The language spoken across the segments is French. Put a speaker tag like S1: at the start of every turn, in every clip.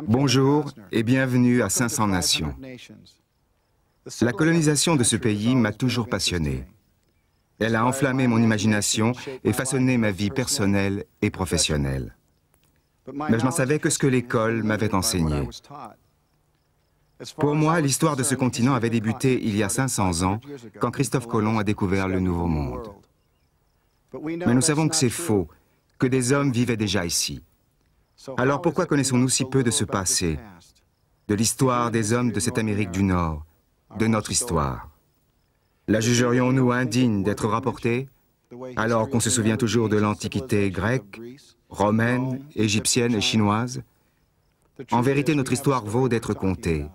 S1: Bonjour et bienvenue à 500 Nations. La colonisation de ce pays m'a toujours passionné. Elle a enflammé mon imagination et façonné ma vie personnelle et professionnelle. Mais je n'en savais que ce que l'école m'avait enseigné. Pour moi, l'histoire de ce continent avait débuté il y a 500 ans, quand Christophe Colomb a découvert le Nouveau Monde. Mais nous savons que c'est faux, que des hommes vivaient déjà ici. Alors pourquoi connaissons-nous si peu de ce passé, de l'histoire des hommes de cette Amérique du Nord, de notre histoire? La jugerions-nous indigne d'être rapportée, alors qu'on se souvient toujours de l'Antiquité grecque, romaine, égyptienne et chinoise? En vérité, notre histoire vaut d'être contée.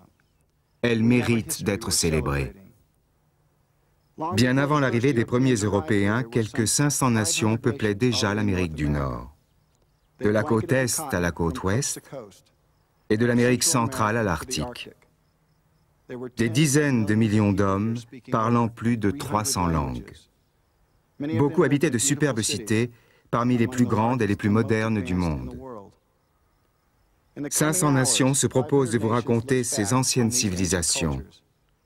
S1: Elle mérite d'être célébrée. Bien avant l'arrivée des premiers Européens, quelques 500 nations peuplaient déjà l'Amérique du Nord. De la côte Est à la côte Ouest, et de l'Amérique centrale à l'Arctique. Des dizaines de millions d'hommes parlant plus de 300 langues. Beaucoup habitaient de superbes cités, parmi les plus grandes et les plus modernes du monde. 500 Nations se proposent de vous raconter ces anciennes civilisations,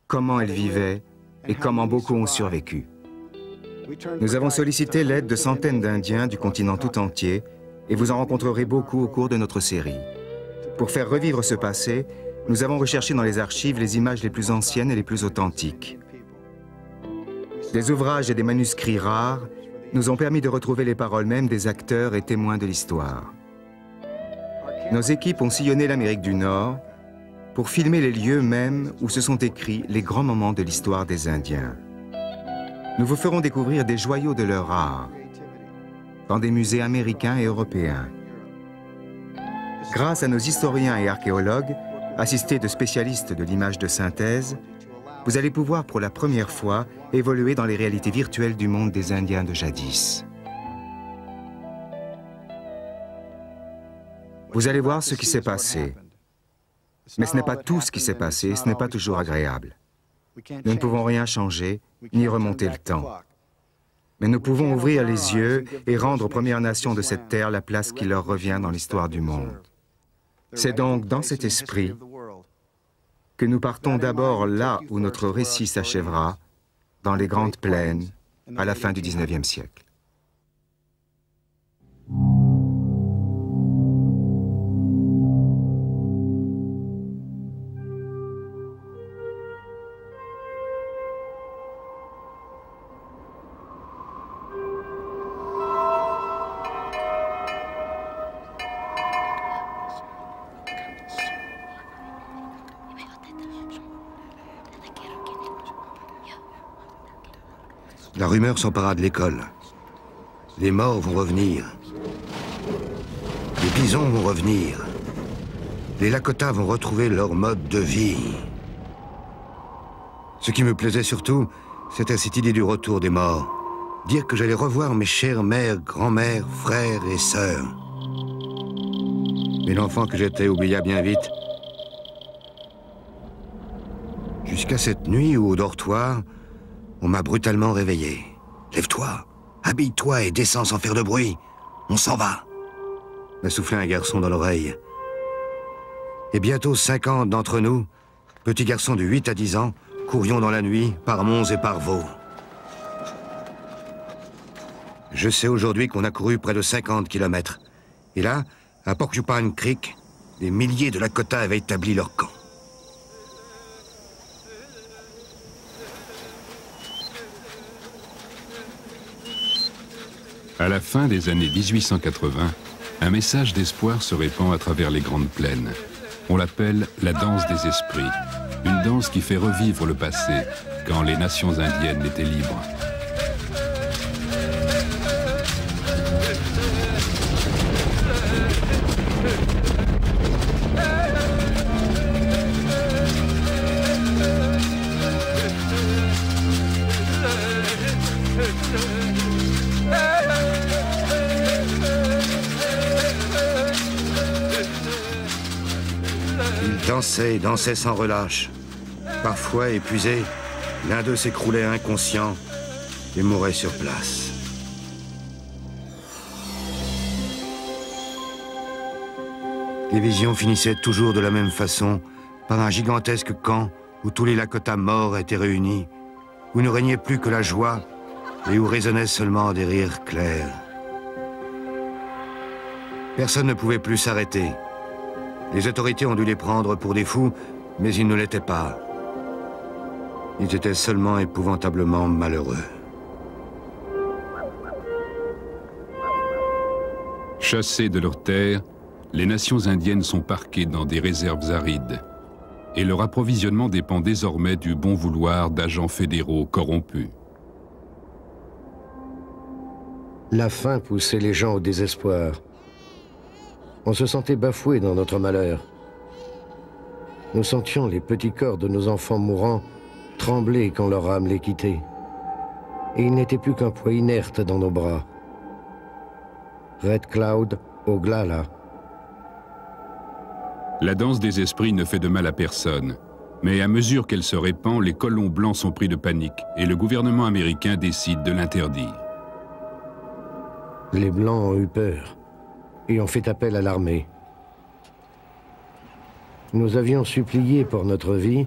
S1: comment elles vivaient et comment beaucoup ont survécu. Nous avons sollicité l'aide de centaines d'Indiens du continent tout entier, et vous en rencontrerez beaucoup au cours de notre série. Pour faire revivre ce passé, nous avons recherché dans les archives les images les plus anciennes et les plus authentiques. Des ouvrages et des manuscrits rares nous ont permis de retrouver les paroles mêmes des acteurs et témoins de l'histoire. Nos équipes ont sillonné l'Amérique du Nord pour filmer les lieux mêmes où se sont écrits les grands moments de l'histoire des Indiens. Nous vous ferons découvrir des joyaux de leur art, dans des musées américains et européens. Grâce à nos historiens et archéologues, assistés de spécialistes de l'image de synthèse, vous allez pouvoir pour la première fois évoluer dans les réalités virtuelles du monde des Indiens de jadis. Vous allez voir ce qui s'est passé. Mais ce n'est pas tout ce qui s'est passé, ce n'est pas toujours agréable. Nous ne pouvons rien changer, ni remonter le temps. Mais nous pouvons ouvrir les yeux et rendre aux Premières Nations de cette terre la place qui leur revient dans l'histoire du monde. C'est donc dans cet esprit que nous partons d'abord là où notre récit s'achèvera, dans les Grandes Plaines, à la fin du XIXe siècle.
S2: La rumeur s'empara de l'école. Les morts vont revenir. Les bisons vont revenir. Les Lakota vont retrouver leur mode de vie. Ce qui me plaisait surtout, c'était cette idée du retour des morts. Dire que j'allais revoir mes chères mères, grand-mères, frères et sœurs. Mais l'enfant que j'étais oublia bien vite. Jusqu'à cette nuit où, au dortoir, on m'a brutalement réveillé. « Lève-toi, habille-toi et descends sans faire de bruit. On s'en va. » m'a soufflé un garçon dans l'oreille. Et bientôt 50 d'entre nous, petits garçons de 8 à 10 ans, courions dans la nuit, par monts et par vaux. Je sais aujourd'hui qu'on a couru près de 50 kilomètres. Et là, à Porcupine Creek, des milliers de Lakota avaient établi leur camp.
S3: À la fin des années 1880, un message d'espoir se répand à travers les Grandes Plaines. On l'appelle la danse des esprits, une danse qui fait revivre le passé, quand les nations indiennes étaient libres.
S2: Ils dansaient sans relâche. Parfois épuisés, l'un d'eux s'écroulait inconscient et mourait sur place. Les visions finissaient toujours de la même façon, par un gigantesque camp où tous les Lakota morts étaient réunis, où ne régnait plus que la joie et où résonnaient seulement des rires clairs. Personne ne pouvait plus s'arrêter. Les autorités ont dû les prendre pour des fous, mais ils ne l'étaient pas. Ils étaient seulement épouvantablement malheureux.
S3: Chassées de leurs terres, les nations indiennes sont parquées dans des réserves arides. Et leur approvisionnement dépend désormais du bon vouloir d'agents fédéraux corrompus.
S4: La faim poussait les gens au désespoir. On se sentait bafoué dans notre malheur. Nous sentions les petits corps de nos enfants mourants trembler quand leur âme les quittait. Et ils n'étaient plus qu'un poids inerte dans nos bras. Red Cloud, Oglala.
S3: La danse des esprits ne fait de mal à personne. Mais à mesure qu'elle se répand, les colons blancs sont pris de panique et le gouvernement américain décide de l'interdire.
S4: Les Blancs ont eu peur et ont fait appel à l'armée. Nous avions supplié pour notre vie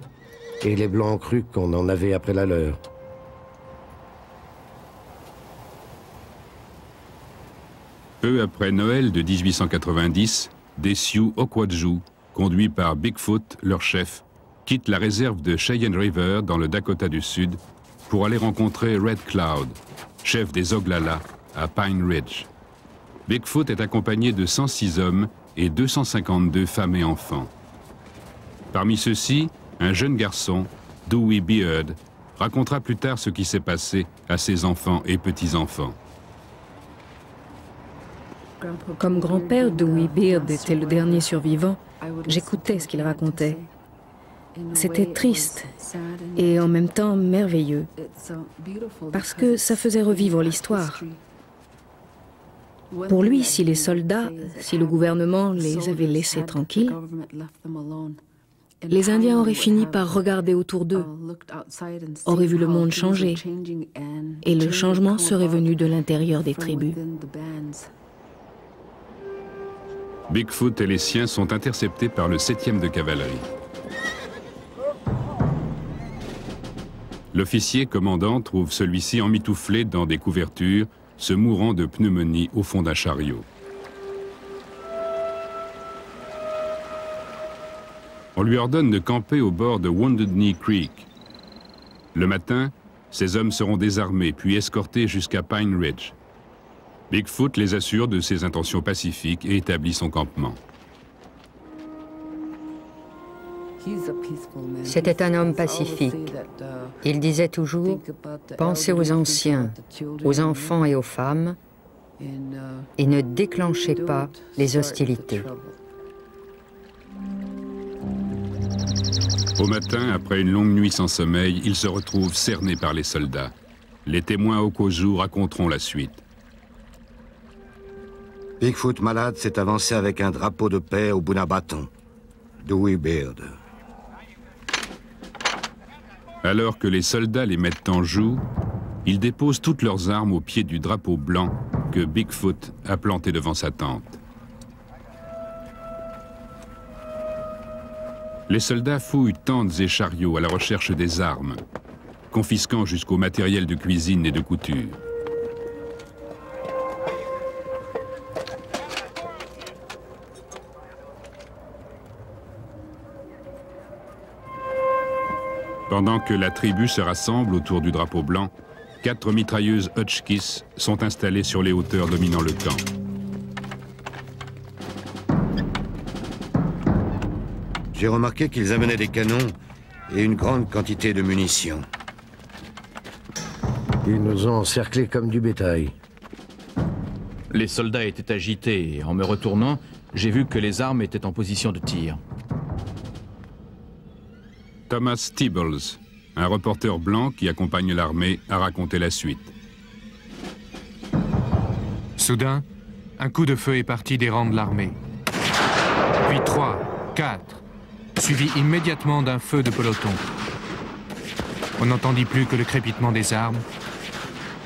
S4: et les Blancs ont cru qu'on en avait après la leur.
S3: Peu après Noël de 1890, des Sioux Oquadjou, conduits par Bigfoot, leur chef, quittent la réserve de Cheyenne River dans le Dakota du Sud pour aller rencontrer Red Cloud, chef des Oglala, à Pine Ridge. Bigfoot est accompagné de 106 hommes et 252 femmes et enfants. Parmi ceux-ci, un jeune garçon, Dewey Beard, racontera plus tard ce qui s'est passé à ses enfants et petits-enfants.
S5: Comme grand-père, Dewey Beard était le dernier survivant, j'écoutais ce qu'il racontait. C'était triste et en même temps merveilleux, parce que ça faisait revivre l'histoire. Pour lui, si les soldats, si le gouvernement les avait laissés tranquilles, les Indiens auraient fini par regarder autour d'eux, auraient vu le monde changer, et le changement serait venu de l'intérieur des tribus.
S3: Bigfoot et les siens sont interceptés par le 7e de cavalerie. L'officier commandant trouve celui-ci emmitouflé dans des couvertures, se mourant de pneumonie au fond d'un chariot. On lui ordonne de camper au bord de Wounded Knee Creek. Le matin, ces hommes seront désarmés puis escortés jusqu'à Pine Ridge. Bigfoot les assure de ses intentions pacifiques et établit son campement.
S6: C'était un homme pacifique. Il disait toujours « Pensez aux anciens, aux enfants et aux femmes, et ne déclenchez pas les hostilités. »
S3: Au matin, après une longue nuit sans sommeil, il se retrouve cerné par les soldats. Les témoins Oquadjou raconteront la suite.
S2: Bigfoot malade s'est avancé avec un drapeau de paix au bout d'un bâton. Dewey Beard.
S3: Alors que les soldats les mettent en joue, ils déposent toutes leurs armes au pied du drapeau blanc que Bigfoot a planté devant sa tente. Les soldats fouillent tentes et chariots à la recherche des armes, confisquant jusqu'au matériel de cuisine et de couture. Pendant que la tribu se rassemble autour du drapeau blanc, 4 mitrailleuses Hotchkiss sont installées sur les hauteurs dominant le camp.
S2: J'ai remarqué qu'ils amenaient des canons et une grande quantité de munitions.
S4: Ils nous ont encerclés comme du bétail.
S7: Les soldats étaient agités et en me retournant, j'ai vu que les armes étaient en position de tir.
S3: Thomas Tibbles, un reporter blanc qui accompagne l'armée, a raconté la suite.
S8: Soudain, un coup de feu est parti des rangs de l'armée. Puis 3, 4, suivi immédiatement d'un feu de peloton. On n'entendit plus que le crépitement des armes,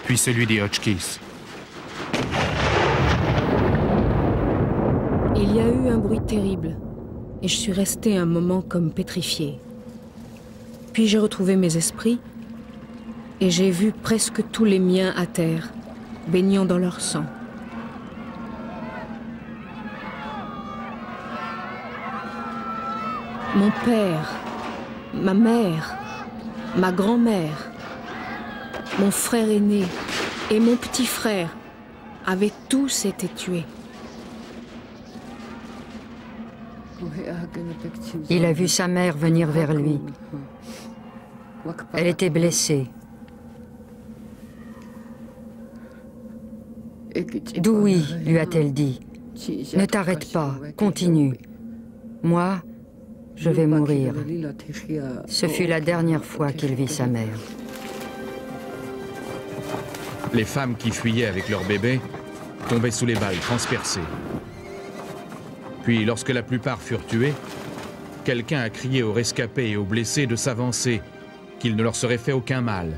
S8: puis celui des Hotchkiss.
S5: Il Il y a eu un bruit terrible, et je suis restée un moment comme pétrifiée. Puis j'ai retrouvé mes esprits, et j'ai vu presque tous les miens à terre, baignant dans leur sang. Mon père, ma mère, ma grand-mère, mon frère aîné et mon petit frère avaient tous été tués.
S6: Il a vu sa mère venir vers lui. Elle était blessée. Dewey, lui a-t-elle dit, ne t'arrête pas, continue. Moi, je vais mourir. Ce fut la dernière fois qu'il vit sa mère.
S7: Les femmes qui fuyaient avec leur bébé tombaient sous les balles, transpercées. Puis, lorsque la plupart furent tués, quelqu'un a crié aux rescapés et aux blessés de s'avancer, qu'il ne leur serait fait aucun mal.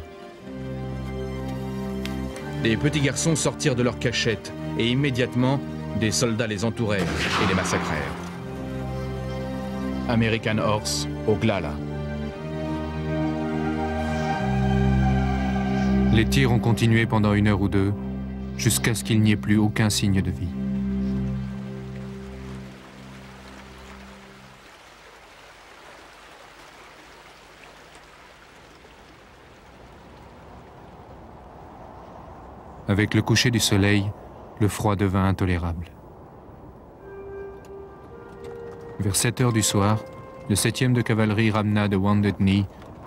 S7: Les petits garçons sortirent de leur cachette et immédiatement, des soldats les entourèrent et les massacrèrent. American Horse, Oglala.
S8: Les tirs ont continué pendant 1 heure ou 2, jusqu'à ce qu'il n'y ait plus aucun signe de vie. Avec le coucher du soleil, le froid devint intolérable. Vers 7 heures du soir, le 7e de cavalerie ramena de Wounded Knee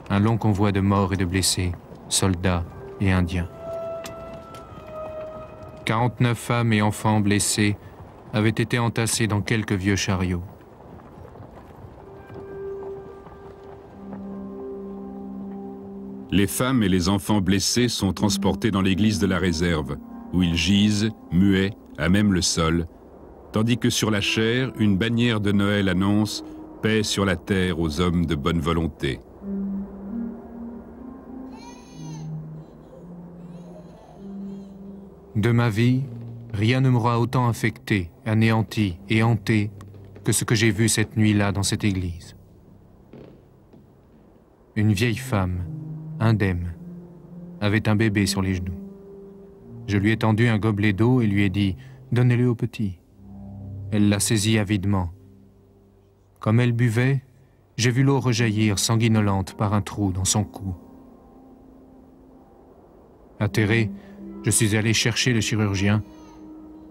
S8: un long convoi de morts et de blessés, soldats et indiens. 49 femmes et enfants blessés avaient été entassés dans quelques vieux chariots.
S3: Les femmes et les enfants blessés sont transportés dans l'église de la réserve, où ils gisent, muets, à même le sol, tandis que sur la chaire, une bannière de Noël annonce « Paix sur la terre aux hommes de bonne volonté ».
S8: De ma vie, rien ne m'aura autant affecté, anéanti et hanté que ce que j'ai vu cette nuit-là dans cette église. Une vieille femme, indemne, avait un bébé sur les genoux. Je lui ai tendu un gobelet d'eau et lui ai dit « Donnez-le au petit ». Elle l'a saisi avidement. Comme elle buvait, j'ai vu l'eau rejaillir sanguinolente par un trou dans son cou. Atterré, je suis allé chercher le chirurgien.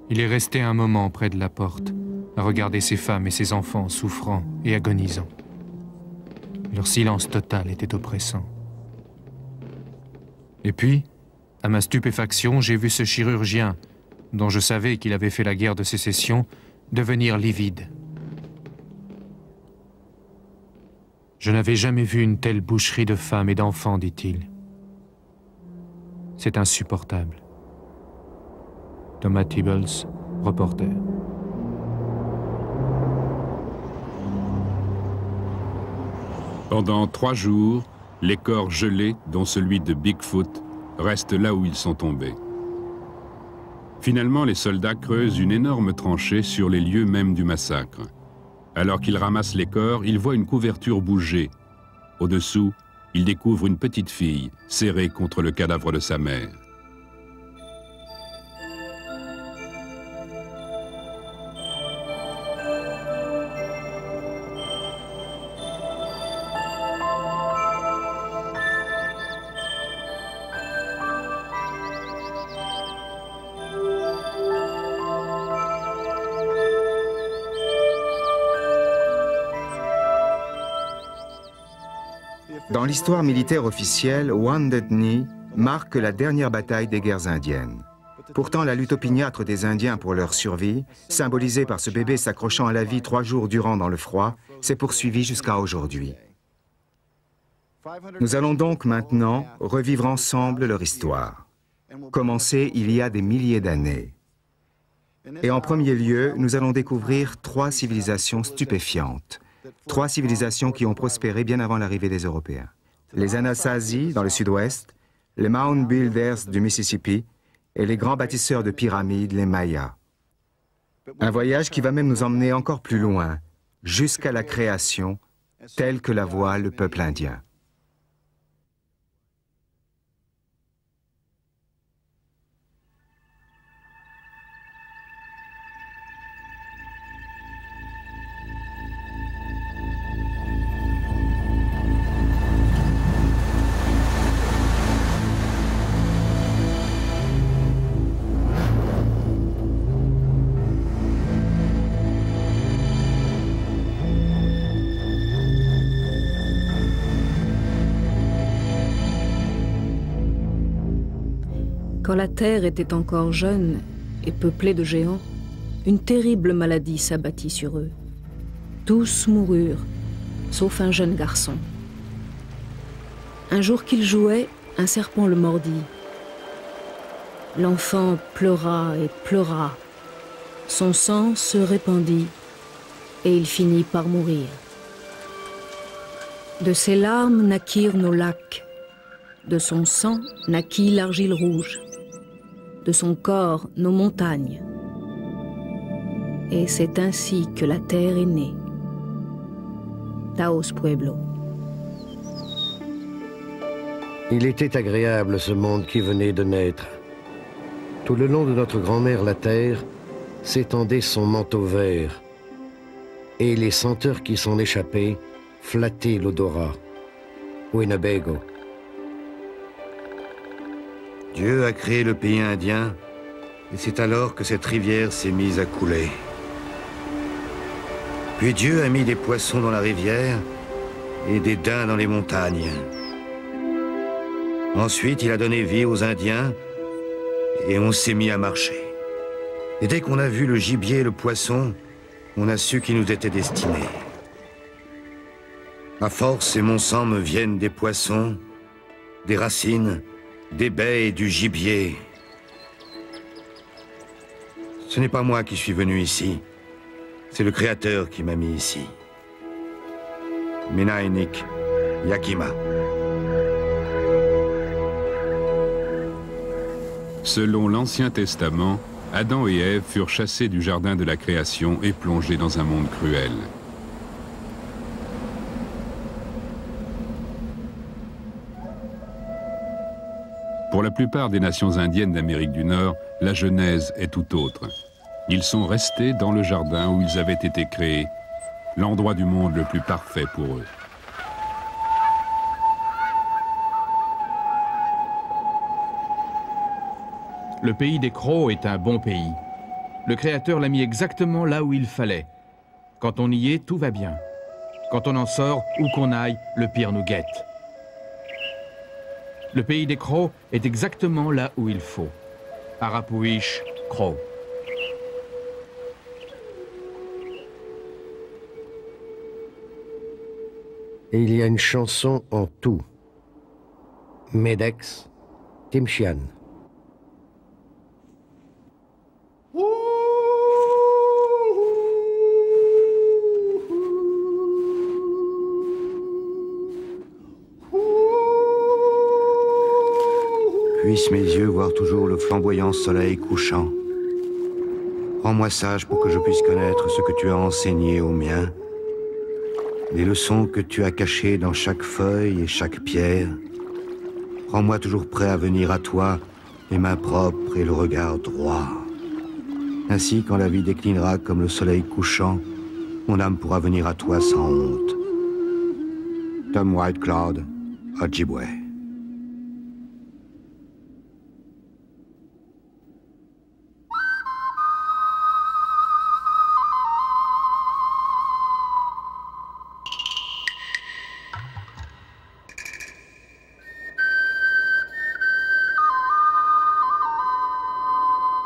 S8: Il est resté un moment près de la porte, à regarder ces femmes et ces enfants souffrants et agonisants. Leur silence total était oppressant. Et puis, à ma stupéfaction, j'ai vu ce chirurgien, dont je savais qu'il avait fait la guerre de sécession, devenir livide. Je n'avais jamais vu une telle boucherie de femmes et d'enfants, dit-il. C'est insupportable. Thomas Tibbles, reporter.
S3: Pendant 3 jours, les corps gelés, dont celui de Bigfoot, restent là où ils sont tombés. Finalement, les soldats creusent une énorme tranchée sur les lieux mêmes du massacre. Alors qu'ils ramassent les corps, ils voient une couverture bouger. Au-dessous, ils découvrent une petite fille, serrée contre le cadavre de sa mère.
S1: Dans l'histoire militaire officielle, Wounded Knee marque la dernière bataille des guerres indiennes. Pourtant, la lutte opiniâtre des Indiens pour leur survie, symbolisée par ce bébé s'accrochant à la vie 3 jours durant dans le froid, s'est poursuivie jusqu'à aujourd'hui. Nous allons donc maintenant revivre ensemble leur histoire, commencée il y a des milliers d'années. Et en premier lieu, nous allons découvrir 3 civilisations stupéfiantes. 3 civilisations qui ont prospéré bien avant l'arrivée des Européens. Les Anasazi, dans le sud-ouest, les Mound Builders du Mississippi et les grands bâtisseurs de pyramides, les Mayas. Un voyage qui va même nous emmener encore plus loin, jusqu'à la création, telle que la voit le peuple indien.
S5: Quand la terre était encore jeune et peuplée de géants, une terrible maladie s'abattit sur eux. Tous moururent, sauf un jeune garçon. Un jour qu'il jouait, un serpent le mordit. L'enfant pleura et pleura. Son sang se répandit et il finit par mourir. De ses larmes naquirent nos lacs. De son sang naquit l'argile rouge. De son corps, nos montagnes. Et c'est ainsi que la terre est née. Taos Pueblo.
S4: Il était agréable ce monde qui venait de naître. Tout le long de notre grand-mère la terre s'étendait son manteau vert. Et les senteurs qui s'en échappaient flattaient l'odorat. Winnebago.
S2: Dieu a créé le pays indien, et c'est alors que cette rivière s'est mise à couler. Puis Dieu a mis des poissons dans la rivière et des daims dans les montagnes. Ensuite, il a donné vie aux Indiens, et on s'est mis à marcher. Et dès qu'on a vu le gibier et le poisson, on a su qu'ils nous étaient destinés. À force et mon sang me viennent des poissons, des racines, des baies et du gibier. Ce n'est pas moi qui suis venu ici. C'est le Créateur qui m'a mis ici. Minainik Yakima.
S3: Selon l'Ancien Testament, Adam et Ève furent chassés du jardin de la création et plongés dans un monde cruel. Pour la plupart des nations indiennes d'Amérique du Nord, la Genèse est tout autre. Ils sont restés dans le jardin où ils avaient été créés, l'endroit du monde le plus parfait pour eux.
S7: Le pays des Crows est un bon pays. Le Créateur l'a mis exactement là où il fallait. Quand on y est, tout va bien. Quand on en sort, où qu'on aille, le pire nous guette. Le pays des Crows est exactement là où il faut. Arapuish, Crow.
S4: Et il y a une chanson en tout. Medex, Timshian.
S2: Puissent mes yeux voir toujours le flamboyant soleil couchant. Rends-moi sage pour que je puisse connaître ce que tu as enseigné aux miens. Les leçons que tu as cachées dans chaque feuille et chaque pierre. Rends-moi toujours prêt à venir à toi, les mains propres et le regard droit. Ainsi, quand la vie déclinera comme le soleil couchant, mon âme pourra venir à toi sans honte. Tom White Cloud, Ojibwe.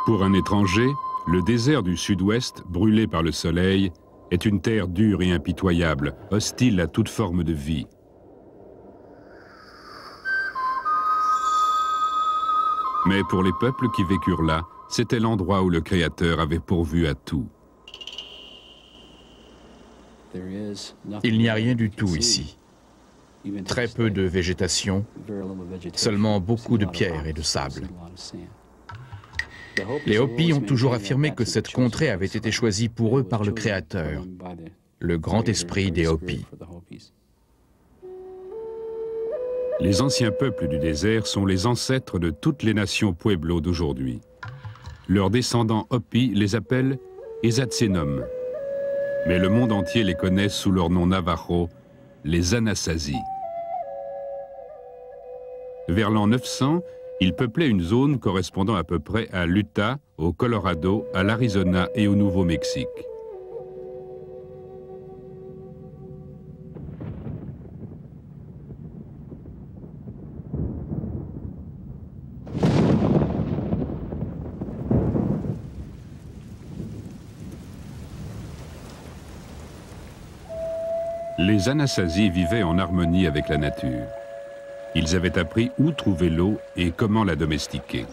S3: Pour un étranger, le désert du sud-ouest, brûlé par le soleil, est une terre dure et impitoyable, hostile à toute forme de vie. Mais pour les peuples qui vécurent là, c'était l'endroit où le Créateur avait pourvu à tout.
S7: Il n'y a rien du tout ici. Très peu de végétation, seulement beaucoup de pierres et de sable. Les Hopis ont toujours affirmé que cette contrée avait été choisie pour eux par le Créateur, le grand esprit des Hopis.
S3: Les anciens peuples du désert sont les ancêtres de toutes les nations Pueblo d'aujourd'hui. Leurs descendants Hopi les appellent Ezatzenom. Mais le monde entier les connaît sous leur nom navajo, les Anasazi. Vers l'an 900, ils peuplaient une zone correspondant à peu près à l'Utah, au Colorado, à l'Arizona et au Nouveau-Mexique. Les Anasazi vivaient en harmonie avec la nature. Ils avaient appris où trouver l'eau et comment la domestiquer.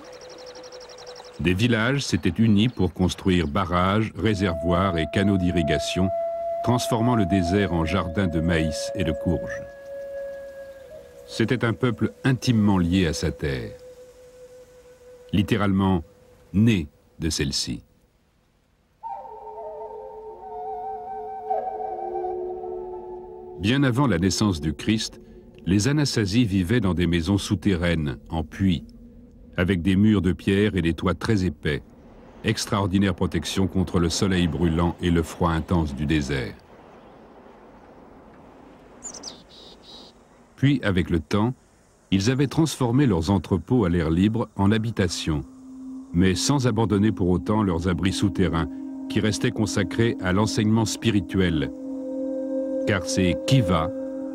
S3: Des villages s'étaient unis pour construire barrages, réservoirs et canaux d'irrigation, transformant le désert en jardin de maïs et de courges. C'était un peuple intimement lié à sa terre, littéralement né de celle-ci. Bien avant la naissance du Christ, les Anasazi vivaient dans des maisons souterraines, en puits, avec des murs de pierre et des toits très épais, extraordinaire protection contre le soleil brûlant et le froid intense du désert. Puis, avec le temps, ils avaient transformé leurs entrepôts à l'air libre en habitations, mais sans abandonner pour autant leurs abris souterrains qui restaient consacrés à l'enseignement spirituel, car ces kivas,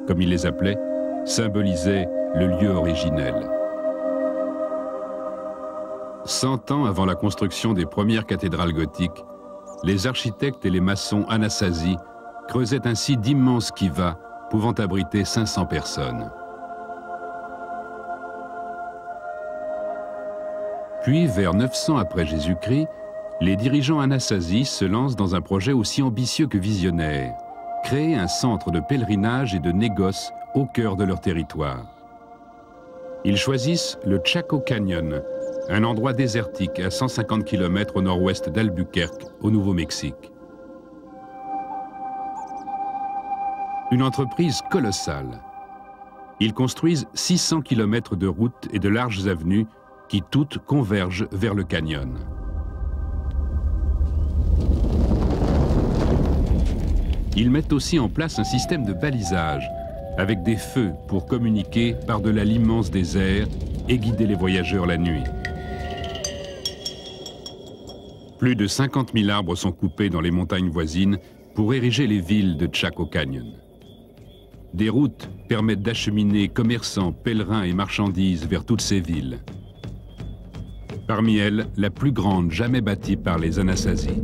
S3: comme ils les appelaient, symbolisaient le lieu originel. 100 ans avant la construction des premières cathédrales gothiques, les architectes et les maçons Anasazi creusaient ainsi d'immenses kivas pouvant abriter 500 personnes. Puis, vers 900 après Jésus-Christ, les dirigeants Anasazi se lancent dans un projet aussi ambitieux que visionnaire, créer un centre de pèlerinage et de négoce au cœur de leur territoire. Ils choisissent le Chaco Canyon, un endroit désertique à 150 km au nord-ouest d'Albuquerque, au Nouveau-Mexique. Une entreprise colossale. Ils construisent 600 km de routes et de larges avenues qui toutes convergent vers le canyon. Ils mettent aussi en place un système de balisage, avec des feux pour communiquer par-delà l'immense désert et guider les voyageurs la nuit. Plus de 50 000 arbres sont coupés dans les montagnes voisines pour ériger les villes de Chaco Canyon. Des routes permettent d'acheminer commerçants, pèlerins et marchandises vers toutes ces villes. Parmi elles, la plus grande jamais bâtie par les Anasazi.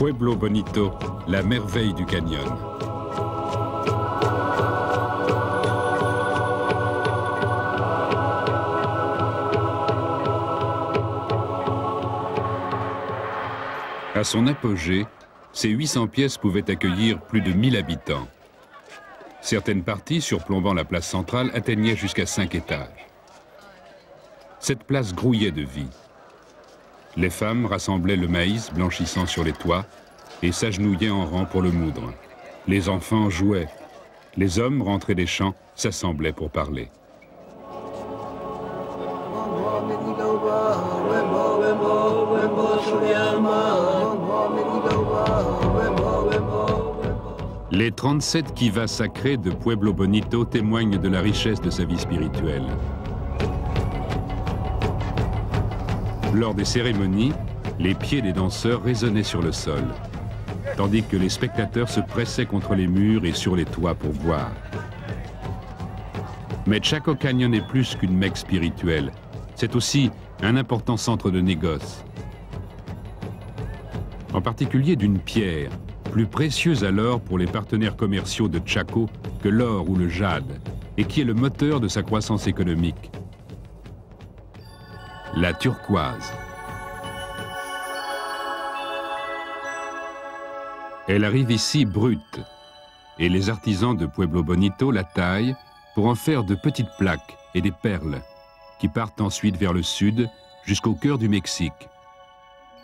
S3: Pueblo Bonito, la merveille du canyon. À son apogée, ces 800 pièces pouvaient accueillir plus de 1000 habitants. Certaines parties, surplombant la place centrale, atteignaient jusqu'à 5 étages. Cette place grouillait de vie. Les femmes rassemblaient le maïs blanchissant sur les toits et s'agenouillaient en rang pour le moudre. Les enfants jouaient. Les hommes, rentrés des champs, s'assemblaient pour parler. Les 37 kivas sacrés de Pueblo Bonito témoignent de la richesse de sa vie spirituelle. Lors des cérémonies, les pieds des danseurs résonnaient sur le sol, tandis que les spectateurs se pressaient contre les murs et sur les toits pour voir. Mais Chaco Canyon est plus qu'une mecque spirituelle. C'est aussi un important centre de négoce. En particulier d'une pierre, plus précieuse alors pour les partenaires commerciaux de Chaco que l'or ou le jade, et qui est le moteur de sa croissance économique. La turquoise. Elle arrive ici brute, et les artisans de Pueblo Bonito la taillent pour en faire de petites plaques et des perles, qui partent ensuite vers le sud jusqu'au cœur du Mexique,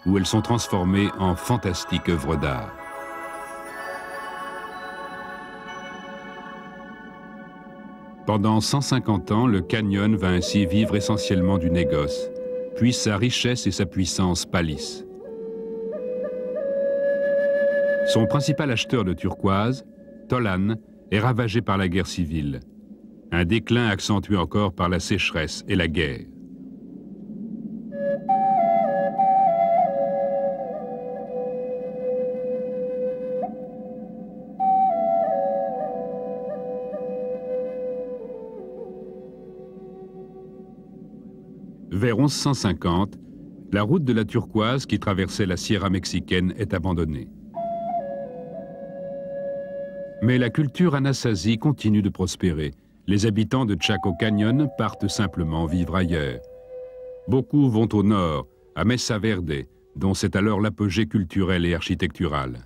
S3: où elles sont transformées en fantastiques œuvres d'art. Pendant 150 ans, le canyon va ainsi vivre essentiellement du négoce, puis sa richesse et sa puissance pâlissent. Son principal acheteur de turquoise, Tolan, est ravagé par la guerre civile. Un déclin accentué encore par la sécheresse et la guerre. Vers 1150, la route de la turquoise qui traversait la Sierra mexicaine est abandonnée. Mais la culture anasazi continue de prospérer. Les habitants de Chaco Canyon partent simplement vivre ailleurs. Beaucoup vont au nord, à Mesa Verde, dont c'est alors l'apogée culturelle et architecturale.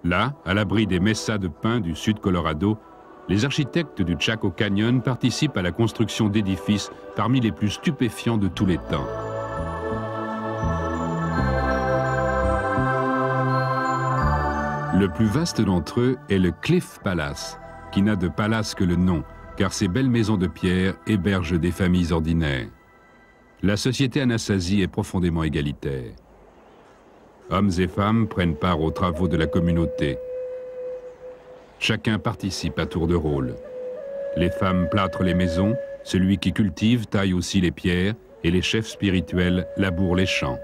S3: Là, à l'abri des mesas de pins du sud Colorado, les architectes du Chaco Canyon participent à la construction d'édifices parmi les plus stupéfiants de tous les temps. Le plus vaste d'entre eux est le Cliff Palace, qui n'a de palace que le nom, car ces belles maisons de pierre hébergent des familles ordinaires. La société anasazi est profondément égalitaire. Hommes et femmes prennent part aux travaux de la communauté. Chacun participe à tour de rôle. Les femmes plâtrent les maisons, celui qui cultive taille aussi les pierres, et les chefs spirituels labourent les champs.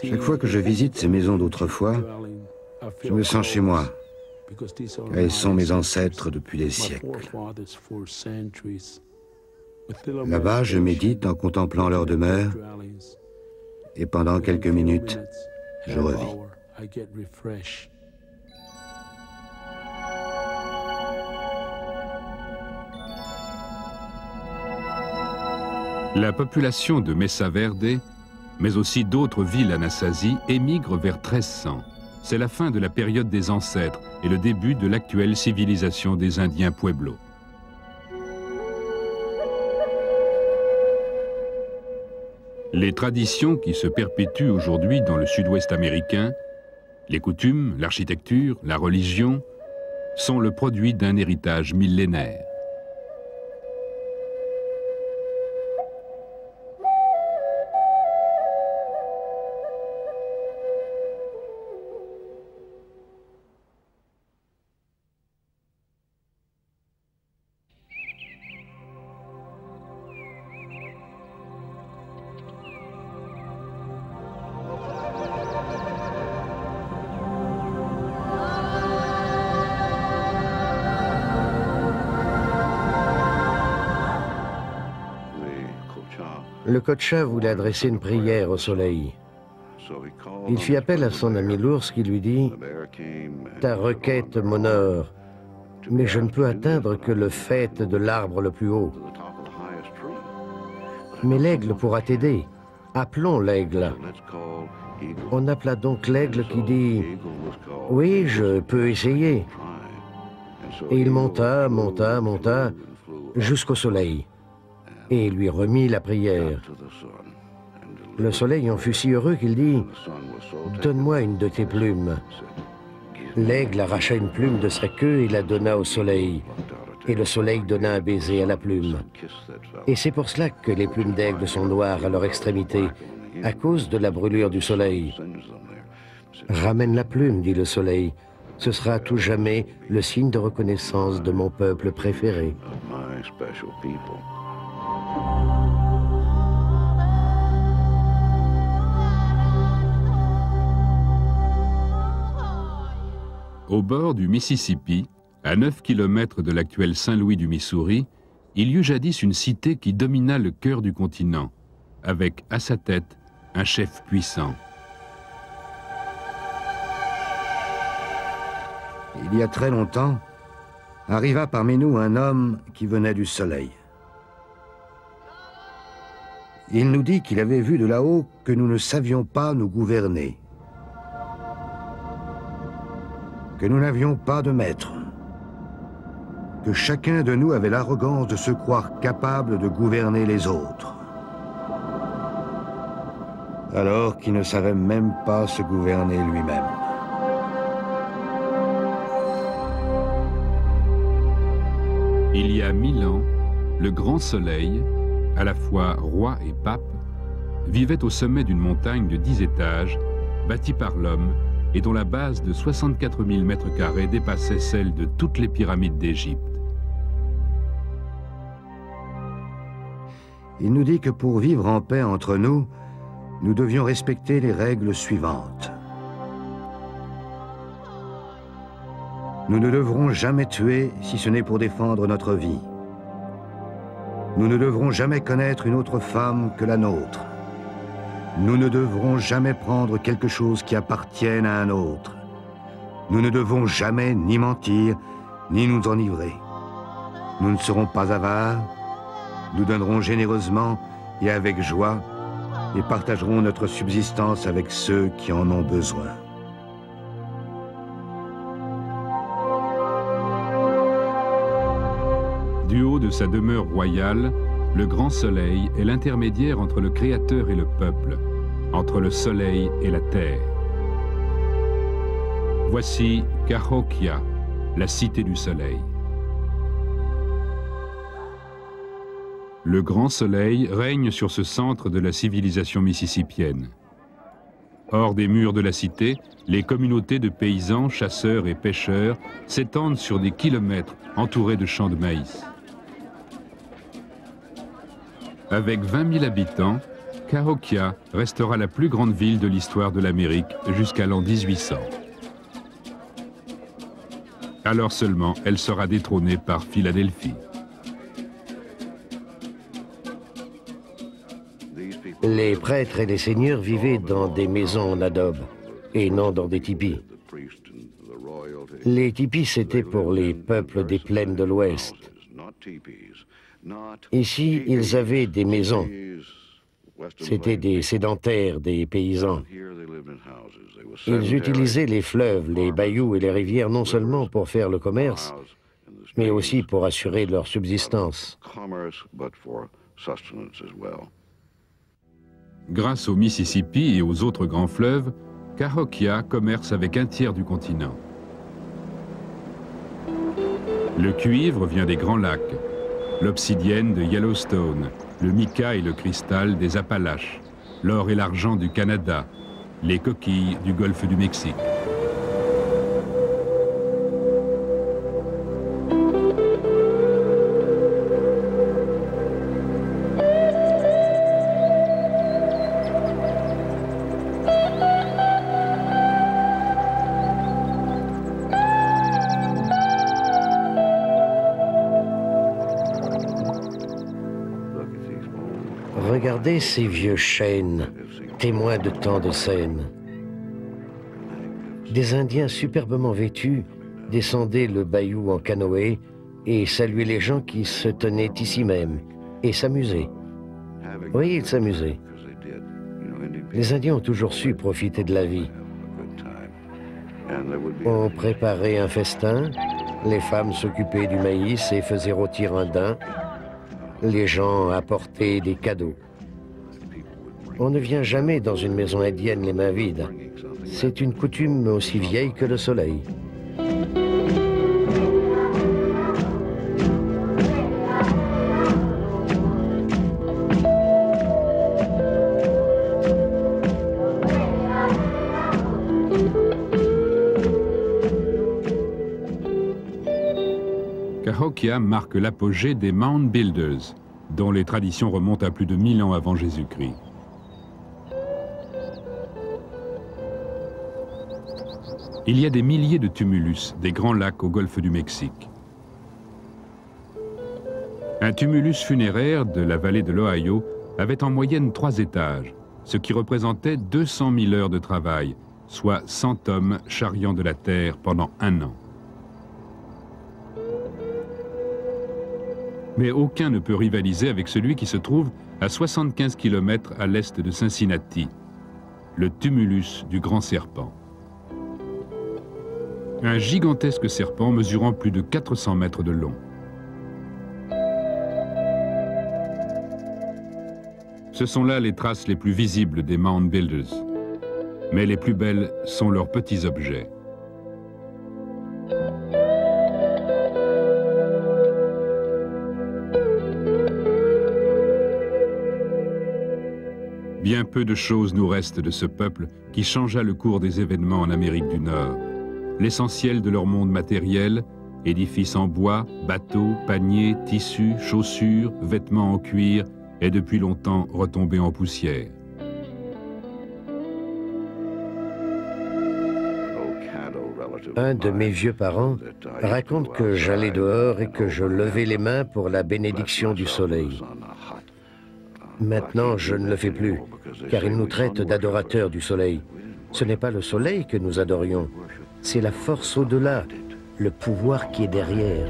S2: Chaque fois que je visite ces maisons d'autrefois, je me sens chez moi. Elles sont mes ancêtres depuis des siècles. Là-bas, je médite en contemplant leur demeure, et pendant quelques minutes, je revis.
S3: La population de Mesa Verde, mais aussi d'autres villes anasazi, émigre vers 1300. C'est la fin de la période des ancêtres et le début de l'actuelle civilisation des Indiens Pueblo. Les traditions qui se perpétuent aujourd'hui dans le sud-ouest américain, les coutumes, l'architecture, la religion, sont le produit d'un héritage millénaire.
S4: Le Kocha voulait adresser une prière au soleil. Il fit appel à son ami l'ours qui lui dit « Ta requête m'honore, mais je ne peux atteindre que le faîte de l'arbre le plus haut. Mais l'aigle pourra t'aider. Appelons l'aigle. » On appela donc l'aigle qui dit « Oui, je peux essayer. » Et il monta, monta, monta jusqu'au soleil et lui remit la prière. Le soleil en fut si heureux qu'il dit « Donne-moi une de tes plumes. » L'aigle arracha une plume de sa queue et la donna au soleil. Et le soleil donna un baiser à la plume. Et c'est pour cela que les plumes d'aigle sont noires à leur extrémité, à cause de la brûlure du soleil. « Ramène la plume, dit le soleil. Ce sera à tout jamais le signe de reconnaissance de mon peuple préféré. »
S3: Au bord du Mississippi, à 9 km de l'actuel Saint-Louis du Missouri, il y eut jadis une cité qui domina le cœur du continent, avec à sa tête un chef puissant.
S2: Il y a très longtemps, arriva parmi nous un homme qui venait du soleil. il nous dit qu'il avait vu de là-haut que nous ne savions pas nous gouverner, que nous n'avions pas de maître, que chacun de nous avait l'arrogance de se croire capable de gouverner les autres, alors qu'il ne savait même pas se gouverner lui-même.
S3: Il y a 1000 ans, le grand soleil, à la fois roi et pape, vivait au sommet d'une montagne de 10 étages, bâtie par l'homme et dont la base de 64 000 mètres carrés dépassait celle de toutes les pyramides d'Égypte.
S2: Il nous dit que pour vivre en paix entre nous, nous devions respecter les règles suivantes. Nous ne devrons jamais tuer si ce n'est pour défendre notre vie. Nous ne devrons jamais connaître une autre femme que la nôtre. Nous ne devrons jamais prendre quelque chose qui appartienne à un autre. Nous ne devons jamais ni mentir, ni nous enivrer. Nous ne serons pas avares. Nous donnerons généreusement et avec joie et partagerons notre subsistance avec ceux qui en ont besoin.
S3: Du haut de sa demeure royale, le grand soleil est l'intermédiaire entre le Créateur et le peuple, entre le soleil et la terre. Voici Cahokia, la cité du soleil. Le grand soleil règne sur ce centre de la civilisation mississippienne. Hors des murs de la cité, les communautés de paysans, chasseurs et pêcheurs s'étendent sur des kilomètres entourés de champs de maïs. Avec 20 000 habitants, Cahokia restera la plus grande ville de l'histoire de l'Amérique jusqu'à l'an 1800. Alors seulement, elle sera détrônée par Philadelphie.
S4: Les prêtres et les seigneurs vivaient dans des maisons en adobe et non dans des tipis. Les tipis, c'était pour les peuples des plaines de l'Ouest. Ici, ils avaient des maisons. C'étaient des sédentaires, des paysans. Ils utilisaient les fleuves, les bayous et les rivières non seulement pour faire le commerce, mais aussi pour assurer leur subsistance.
S3: Grâce au Mississippi et aux autres grands fleuves, Cahokia commerce avec un tiers du continent. Le cuivre vient des Grands Lacs, l'obsidienne de Yellowstone, le mica et le cristal des Appalaches, l'or et l'argent du Canada, les coquilles du golfe du Mexique.
S4: Regardez ces vieux chênes, témoins de tant de scènes. Des Indiens superbement vêtus descendaient le bayou en canoë et saluaient les gens qui se tenaient ici même et s'amusaient. Oui, ils s'amusaient. Les Indiens ont toujours su profiter de la vie. On préparait un festin, les femmes s'occupaient du maïs et faisaient rôtir un daim. Les gens apportaient des cadeaux. On ne vient jamais dans une maison indienne les mains vides. C'est une coutume aussi vieille que le soleil.
S3: Cahokia marque l'apogée des Mound Builders, dont les traditions remontent à plus de 1000 ans avant Jésus-Christ. Il y a des milliers de tumulus des Grands Lacs au golfe du Mexique. Un tumulus funéraire de la vallée de l'Ohio avait en moyenne 3 étages, ce qui représentait 200 000 heures de travail, soit 100 hommes charriant de la terre pendant 1 an. Mais aucun ne peut rivaliser avec celui qui se trouve à 75 km à l'est de Cincinnati, le tumulus du Grand Serpent. Un gigantesque serpent mesurant plus de 400 mètres de long. Ce sont là les traces les plus visibles des Mound Builders. Mais les plus belles sont leurs petits objets. Bien peu de choses nous restent de ce peuple qui changea le cours des événements en Amérique du Nord. L'essentiel de leur monde matériel, édifices en bois, bateaux, paniers, tissus, chaussures, vêtements en cuir, est depuis longtemps retombé en poussière.
S4: Un de mes vieux parents raconte que j'allais dehors et que je levais les mains pour la bénédiction du soleil. Maintenant, je ne le fais plus, car il nous traite d'adorateurs du soleil. Ce n'est pas le soleil que nous adorions, c'est la force au-delà, le pouvoir qui est derrière.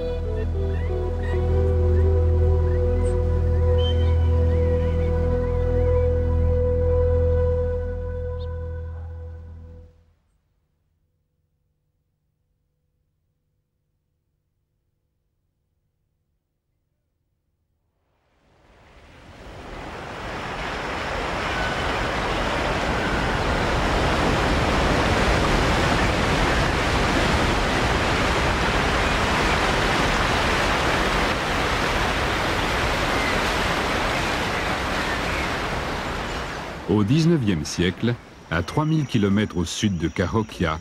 S3: Au XIXe siècle, à 3000 km au sud de Cahokia,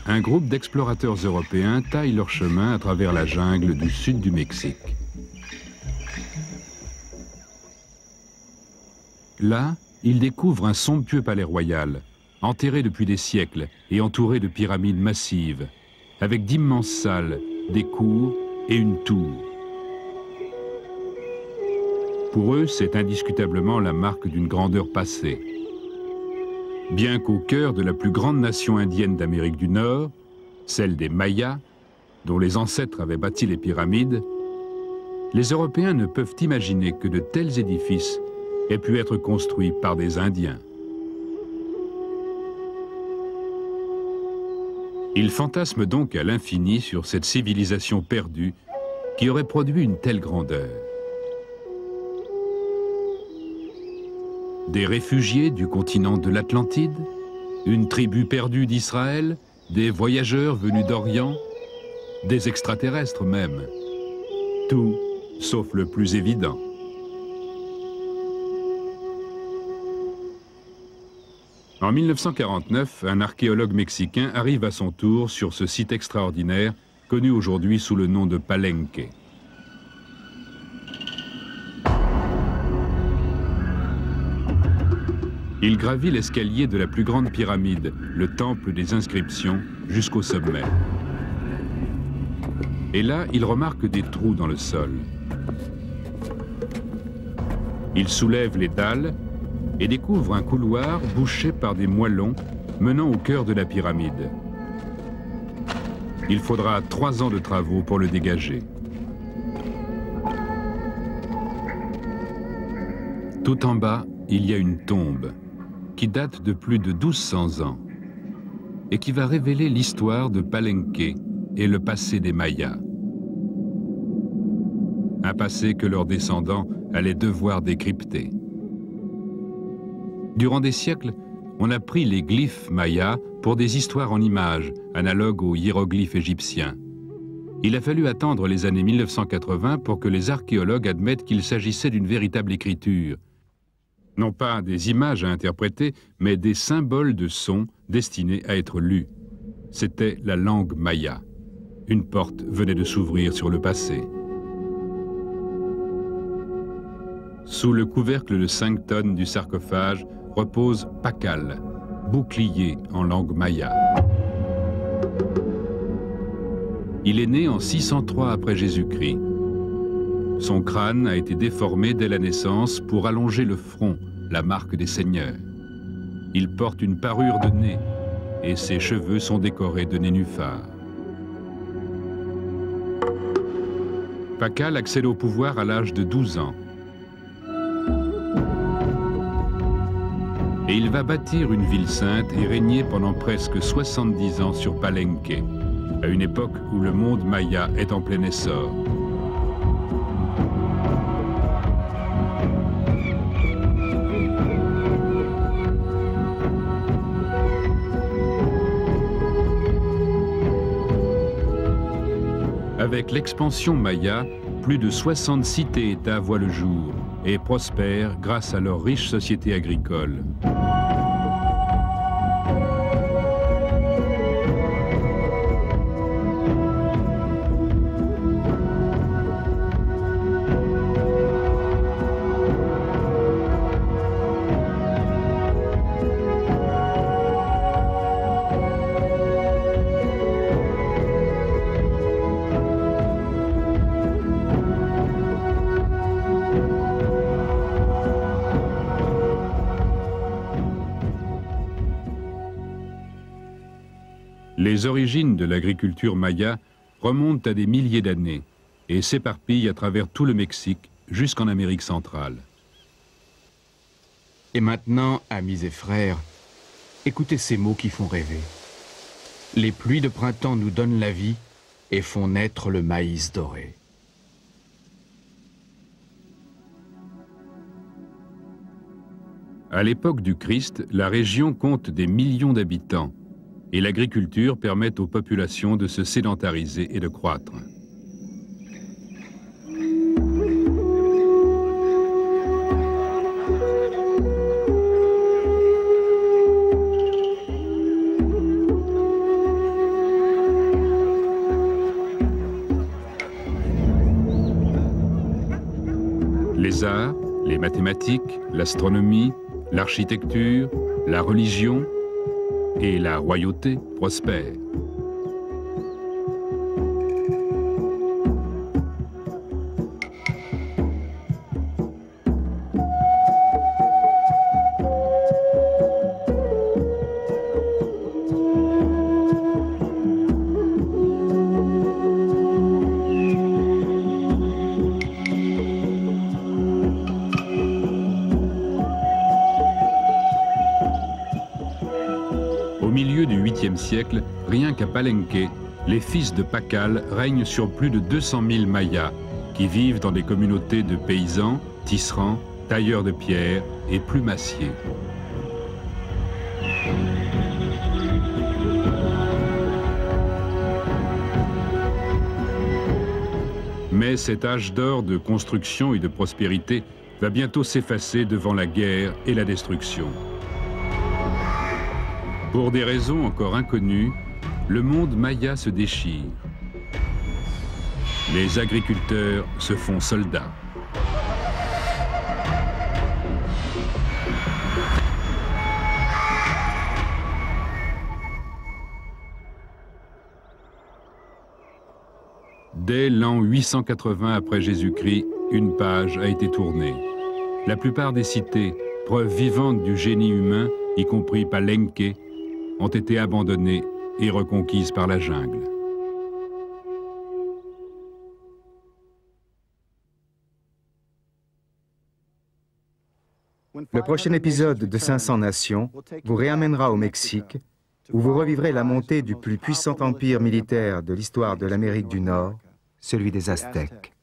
S3: un groupe d'explorateurs européens taille leur chemin à travers la jungle du sud du Mexique. Là, ils découvrent un somptueux palais royal, enterré depuis des siècles et entouré de pyramides massives, avec d'immenses salles, des cours et une tour. Pour eux, c'est indiscutablement la marque d'une grandeur passée. Bien qu'au cœur de la plus grande nation indienne d'Amérique du Nord, celle des Mayas, dont les ancêtres avaient bâti les pyramides, les Européens ne peuvent imaginer que de tels édifices aient pu être construits par des Indiens. Ils fantasment donc à l'infini sur cette civilisation perdue qui aurait produit une telle grandeur. Des réfugiés du continent de l'Atlantide, une tribu perdue d'Israël, des voyageurs venus d'Orient, des extraterrestres même. Tout, sauf le plus évident. En 1949, un archéologue mexicain arrive à son tour sur ce site extraordinaire, connu aujourd'hui sous le nom de Palenque. Il gravit l'escalier de la plus grande pyramide, le temple des inscriptions, jusqu'au sommet. Et là, il remarque des trous dans le sol. Il soulève les dalles et découvre un couloir bouché par des moellons menant au cœur de la pyramide. Il faudra 3 ans de travaux pour le dégager. Tout en bas, il y a une tombe qui date de plus de 1200 ans et qui va révéler l'histoire de Palenque et le passé des Mayas. Un passé que leurs descendants allaient devoir décrypter. Durant des siècles, on a pris les glyphes mayas pour des histoires en images, analogues aux hiéroglyphes égyptiens. Il a fallu attendre les années 1980 pour que les archéologues admettent qu'il s'agissait d'une véritable écriture. Non pas des images à interpréter, mais des symboles de son destinés à être lus. C'était la langue maya. Une porte venait de s'ouvrir sur le passé. Sous le couvercle de 5 tonnes du sarcophage repose Pacal, bouclier en langue maya. Il est né en 603 après Jésus-Christ. Son crâne a été déformé dès la naissance pour allonger le front, la marque des seigneurs. Il porte une parure de nez et ses cheveux sont décorés de nénuphars. Pacal accède au pouvoir à l'âge de 12 ans. Et il va bâtir une ville sainte et régner pendant presque 70 ans sur Palenque, à une époque où le monde maya est en plein essor. Avec l'expansion maya, plus de 60 cités-États voient le jour et prospèrent grâce à leur riche société agricole. Les origines de l'agriculture maya remontent à des milliers d'années et s'éparpillent à travers tout le Mexique jusqu'en Amérique centrale.
S7: Et maintenant, amis et frères, écoutez ces mots qui font rêver. Les pluies de printemps nous donnent la vie et font naître le maïs doré.
S3: À l'époque du Christ, la région compte des millions d'habitants et l'agriculture permet aux populations de se sédentariser et de croître. Les arts, les mathématiques, l'astronomie, l'architecture, la religion et la royauté prospèrent. Au milieu du 8e siècle, rien qu'à Palenque, les fils de Pacal règnent sur plus de 200 000 Mayas qui vivent dans des communautés de paysans, tisserands, tailleurs de pierre et plumassiers. Mais cet âge d'or de construction et de prospérité va bientôt s'effacer devant la guerre et la destruction. Pour des raisons encore inconnues, le monde maya se déchire. Les agriculteurs se font soldats. Dès l'an 880 après Jésus-Christ, une page a été tournée. La plupart des cités, preuve vivante du génie humain, y compris Palenque, ont été abandonnées et reconquises par la jungle.
S1: Le prochain épisode de 500 Nations vous réamènera au Mexique, où vous revivrez la montée du plus puissant empire militaire de l'histoire de l'Amérique du Nord, celui des Aztèques.